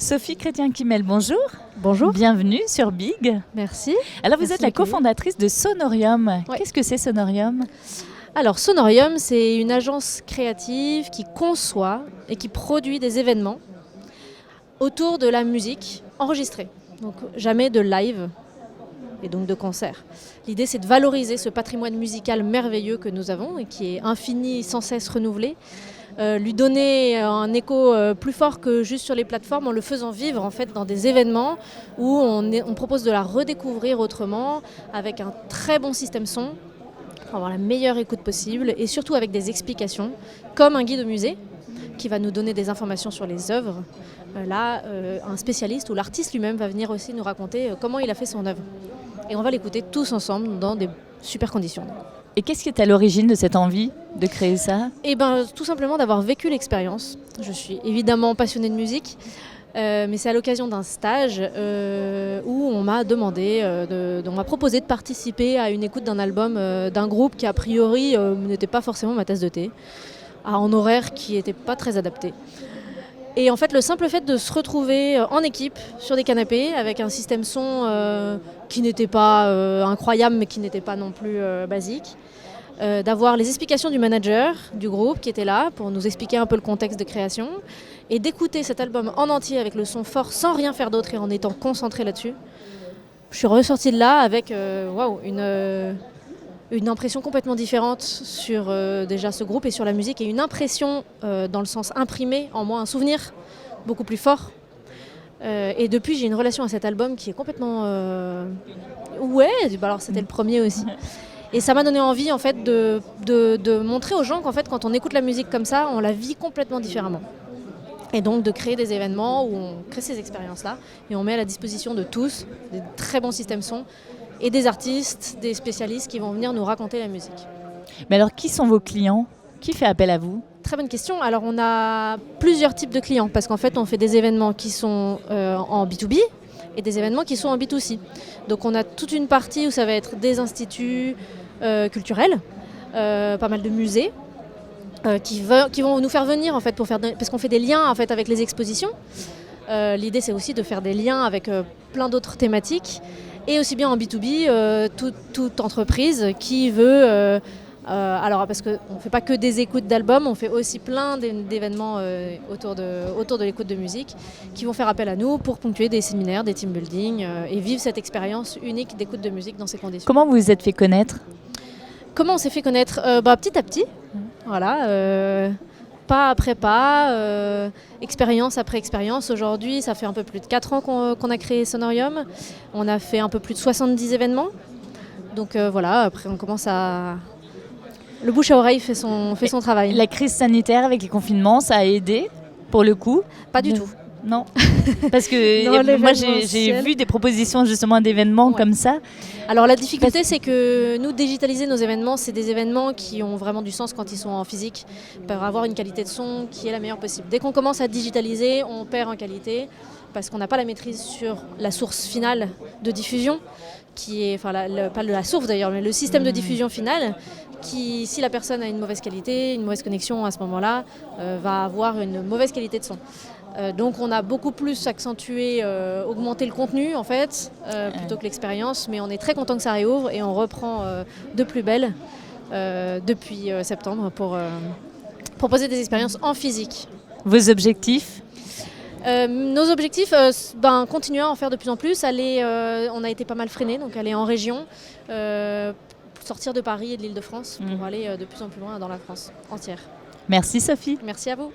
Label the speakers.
Speaker 1: Sophie Chrétien-Kimel, bonjour.
Speaker 2: Bonjour.
Speaker 1: Bienvenue sur Big.
Speaker 2: Merci.
Speaker 1: Alors vous
Speaker 2: Merci
Speaker 1: êtes la
Speaker 2: d'accueillir.
Speaker 1: cofondatrice de Sonorium.
Speaker 2: Ouais.
Speaker 1: Qu'est-ce que c'est Sonorium?
Speaker 2: Alors Sonorium, c'est une agence créative qui conçoit et qui produit des événements autour de la musique enregistrée. Donc jamais de live et donc de concert. L'idée, c'est de valoriser ce patrimoine musical merveilleux que nous avons et qui est infini, sans cesse renouvelé. Lui donner un écho plus fort que juste sur les plateformes en le faisant vivre en fait dans des événements où on propose de la redécouvrir autrement avec un très bon système son pour avoir la meilleure écoute possible et surtout avec des explications comme un guide au musée qui va nous donner des informations sur les œuvres. Là, un spécialiste ou l'artiste lui-même va venir aussi nous raconter comment il a fait son œuvre. Et on va l'écouter tous ensemble dans des super conditions.
Speaker 1: Et qu'est-ce qui est à l'origine de cette envie de créer ça?
Speaker 2: Eh ben, tout simplement d'avoir vécu l'expérience. Je suis évidemment passionnée de musique, mais c'est à l'occasion d'un stage où on m'a demandé, on m'a proposé de participer à une écoute d'un album d'un groupe qui a priori n'était pas forcément ma tasse de thé, en horaire qui n'était pas très adapté. Et en fait, le simple fait de se retrouver en équipe sur des canapés avec un système son qui n'était pas incroyable mais qui n'était pas non plus basique, d'avoir les explications du manager du groupe qui était là pour nous expliquer un peu le contexte de création et d'écouter cet album en entier avec le son fort sans rien faire d'autre et en étant concentré là-dessus. Je suis ressortie de là avec une impression complètement différente sur déjà ce groupe et sur la musique et une impression dans le sens imprimé en moi, un souvenir beaucoup plus fort. Et depuis, j'ai une relation à cet album qui est complètement... alors c'était le premier aussi. Et ça m'a donné envie en fait, de montrer aux gens qu'en fait, quand on écoute la musique comme ça, on la vit complètement différemment. Et donc de créer des événements où on crée ces expériences-là et on met à la disposition de tous des très bons systèmes son et des artistes, des spécialistes qui vont venir nous raconter la musique.
Speaker 1: Mais alors, qui sont vos clients? Qui fait appel à vous?
Speaker 2: Très bonne question. Alors on a plusieurs types de clients parce qu'en fait on fait des événements qui sont en B2B et des événements qui sont en B2C. Donc on a toute une partie où ça va être des instituts culturels, pas mal de musées qui vont nous faire venir en fait parce qu'on fait des liens en fait avec les expositions. L'idée c'est aussi de faire des liens avec plein d'autres thématiques et aussi bien en B2B toute entreprise qui veut alors parce qu'on ne fait pas que des écoutes d'albums, on fait aussi plein d'événements autour de l'écoute de musique qui vont faire appel à nous pour ponctuer des séminaires, des team building et vivre cette expérience unique d'écoute de musique dans ces conditions.
Speaker 1: Comment vous vous êtes fait connaître?
Speaker 2: Comment on s'est fait connaître petit à petit, voilà, pas après pas, expérience après expérience. Aujourd'hui, ça fait un peu plus de 4 ans qu'on a créé Sonorium. On a fait un peu plus de 70 événements. Donc voilà, après on commence à... Le bouche à oreille fait son travail.
Speaker 1: La crise sanitaire avec les confinements, ça a aidé pour le coup?
Speaker 2: Pas du tout.
Speaker 1: Non, parce que
Speaker 2: Non,
Speaker 1: moi j'ai vu des propositions justement d'événements comme ça.
Speaker 2: Alors la difficulté c'est que nous digitaliser nos événements, c'est des événements qui ont vraiment du sens quand ils sont en physique, pour avoir une qualité de son qui est la meilleure possible. Dès qu'on commence à digitaliser, on perd en qualité parce qu'on n'a pas la maîtrise sur la source finale de diffusion, qui est, pas la source d'ailleurs, mais le système de diffusion final, qui, si la personne a une mauvaise qualité, une mauvaise connexion à ce moment-là, va avoir une mauvaise qualité de son. Donc on a beaucoup plus accentué, augmenté le contenu en fait, plutôt que l'expérience, mais on est très content que ça réouvre et on reprend de plus belle depuis septembre pour proposer des expériences en physique.
Speaker 1: Vos objectifs?
Speaker 2: Nos objectifs, continuer à en faire de plus en plus. On a été pas mal freiné, donc aller en région, sortir de Paris et de l'Île-de-France pour aller de plus en plus loin dans la France entière.
Speaker 1: Merci Sophie.
Speaker 2: Merci à vous.